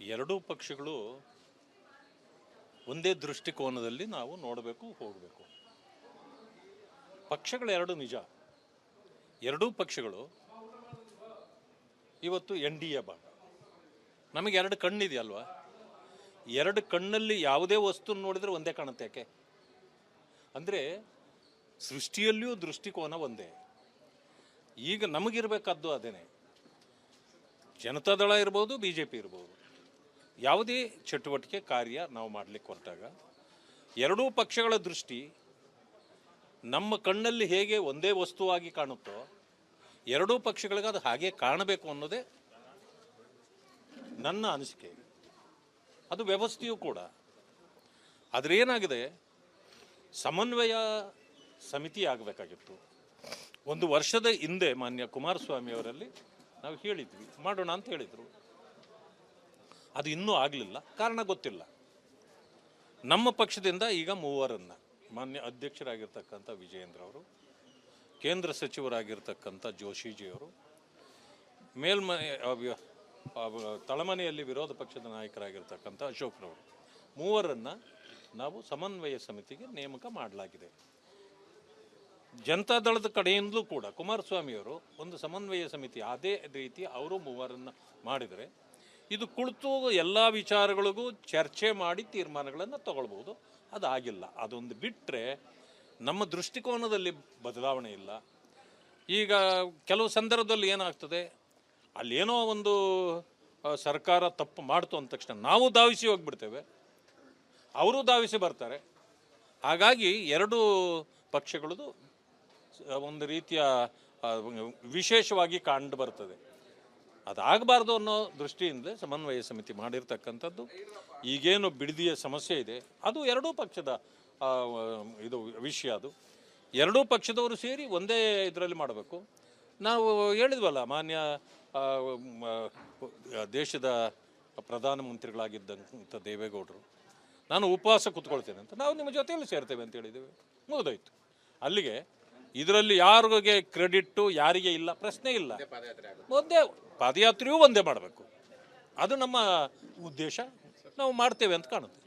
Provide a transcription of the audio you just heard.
ಎರಡೂ ಪಕ್ಷಗಳು ಒಂದೇ ದೃಷ್ಟಿಕೋನದಲ್ಲಿ ನಾವು ನೋಡಬೇಕು, ಹೋಗಬೇಕು. ಪಕ್ಷಗಳೆರಡು ನಿಜ. ಎರಡೂ ಪಕ್ಷಗಳು ಇವತ್ತು NDA ಭಾಗ. ನಮಗೆ ಎರಡು ಕಣ್ಣಿದೆಯಲ್ವಾ? ಎರಡು ಕಣ್ಣಲ್ಲಿ ಯಾವುದೇ ವಸ್ತು ನೋಡಿದರೆ ಒಂದೇ ಕಾಣುತ್ತೆ. ಯಾಕೆ ಅಂದರೆ ಸೃಷ್ಟಿಯಲ್ಲಿಯೂ ದೃಷ್ಟಿಕೋನ ಒಂದೇ. ಈಗ ನಮಗಿರಬೇಕಾದ್ದು ಅದೇನೆ. ಜನತಾದಳ ಇರ್ಬೋದು, BJP ಇರ್ಬೋದು, ಯಾವುದೇ ಚಟುವಟಿಕೆ ಕಾರ್ಯ ನಾವು ಮಾಡಲಿಕ್ಕೆ ಹೊರಟಾಗ ಎರಡೂ ಪಕ್ಷಗಳ ದೃಷ್ಟಿ ನಮ್ಮ ಕಣ್ಣಲ್ಲಿ ಹೇಗೆ ಒಂದೇ ವಸ್ತುವಾಗಿ ಕಾಣುತ್ತೋ ಎರಡೂ ಪಕ್ಷಗಳಿಗೆ ಅದು ಹಾಗೆ ಕಾಣಬೇಕು ಅನ್ನೋದೇ ನನ್ನ ಅನಿಸಿಕೆ. ಅದು ವ್ಯವಸ್ಥೆಯೂ ಕೂಡ. ಆದರೆ ಏನಾಗಿದೆ, ಸಮನ್ವಯ ಸಮಿತಿ ಆಗಬೇಕಾಗಿತ್ತು. ಒಂದು ವರ್ಷದ ಹಿಂದೆ ಮಾನ್ಯ ಕುಮಾರಸ್ವಾಮಿ ಅವರಲ್ಲಿ ನಾವು ಹೇಳಿದ್ವಿ, ಮಾಡೋಣ ಅಂತ ಹೇಳಿದರು. ಅದು ಇನ್ನೂ ಆಗಲಿಲ್ಲ. ಕಾರಣ ಗೊತ್ತಿಲ್ಲ. ನಮ್ಮ ಪಕ್ಷದಿಂದ ಈಗ ಮೂವರನ್ನು, ಮಾನ್ಯ ಅಧ್ಯಕ್ಷರಾಗಿರ್ತಕ್ಕಂಥ ವಿಜಯೇಂದ್ರ ಅವರು, ಕೇಂದ್ರ ಸಚಿವರಾಗಿರ್ತಕ್ಕಂಥ ಜೋಶಿಜಿಯವರು, ತಳಮನೆಯಲ್ಲಿ ವಿರೋಧ ಪಕ್ಷದ ನಾಯಕರಾಗಿರ್ತಕ್ಕಂಥ ಅಶೋಕ್ರವರು, ಮೂವರನ್ನು ನಾವು ಸಮನ್ವಯ ಸಮಿತಿಗೆ ನೇಮಕ ಮಾಡಲಾಗಿದೆ. ಜನತಾದಳದ ಕಡೆಯಿಂದಲೂ ಕೂಡ ಕುಮಾರಸ್ವಾಮಿಯವರು ಒಂದು ಸಮನ್ವಯ ಸಮಿತಿ ಅದೇ ರೀತಿ ಅವರು ಮೂವರನ್ನು ಮಾಡಿದರೆ ಇದು ಕುಳಿತು ಎಲ್ಲ ವಿಚಾರಗಳಿಗೂ ಚರ್ಚೆ ಮಾಡಿ ತೀರ್ಮಾನಗಳನ್ನು ತಗೊಳ್ಬೋದು. ಅದಾಗಿಲ್ಲ. ಅದೊಂದು ಬಿಟ್ಟರೆ ನಮ್ಮ ದೃಷ್ಟಿಕೋನದಲ್ಲಿ ಬದಲಾವಣೆ ಇಲ್ಲ. ಈಗ ಕೆಲವು ಸಂದರ್ಭದಲ್ಲಿ ಏನಾಗ್ತದೆ, ಅಲ್ಲೇನೋ ಒಂದು ಸರ್ಕಾರ ತಪ್ಪು ಮಾಡ್ತು ಅಂದ ತಕ್ಷಣ ನಾವು ಧಾವಿಸಿ ಹೋಗ್ಬಿಡ್ತೇವೆ, ಅವರು ಧಾವಿಸಿ ಬರ್ತಾರೆ. ಹಾಗಾಗಿ ಎರಡು ಪಕ್ಷಗಳದು ಒಂದು ರೀತಿಯ ವಿಶೇಷವಾಗಿ ಕಂಡು ಬರ್ತದೆ. ಅದಾಗಬಾರ್ದು ಅನ್ನೋ ದೃಷ್ಟಿಯಿಂದ ಸಮನ್ವಯ ಸಮಿತಿ ಮಾಡಿರ್ತಕ್ಕಂಥದ್ದು. ಈಗೇನು ಬಿಡದಿಯ ಸಮಸ್ಯೆ ಇದೆ ಅದು ಎರಡೂ ಪಕ್ಷದ ಇದು ವಿಷಯ. ಅದು ಎರಡೂ ಪಕ್ಷದವರು ಸೇರಿ ಒಂದೇ ಇದರಲ್ಲಿ ಮಾಡಬೇಕು. ನಾವು ಹೇಳಿದ್ವಲ್ಲ, ಮಾನ್ಯ ದೇಶದ ಪ್ರಧಾನಮಂತ್ರಿಗಳಾಗಿದ್ದಂಥ ದೇವೇಗೌಡರು, ನಾನು ಉಪವಾಸ ಕೂತ್ಕೊಳ್ತೇನೆ ಅಂತ, ನಾವು ನಿಮ್ಮ ಜೊತೆಯಲ್ಲಿ ಸೇರ್ತೇವೆ ಅಂತ ಹೇಳಿದ್ದೇವೆ. ಮುಗಿದೋಯ್ತು ಅಲ್ಲಿಗೆ. ಇದರಲ್ಲಿ ಯಾರಿಗೆ ಕ್ರೆಡಿಟ್ಟು ಯಾರಿಗೆ ಇಲ್ಲ ಪ್ರಶ್ನೆ ಇಲ್ಲ. ಒಂದೇ ಪಾದಯಾತ್ರೆಯೂ ಒಂದೇ ಮಾಡಬೇಕು. ಅದು ನಮ್ಮ ಉದ್ದೇಶ. ನಾವು ಮಾಡ್ತೇವೆ ಅಂತ ಕಾಣುತ್ತೆ.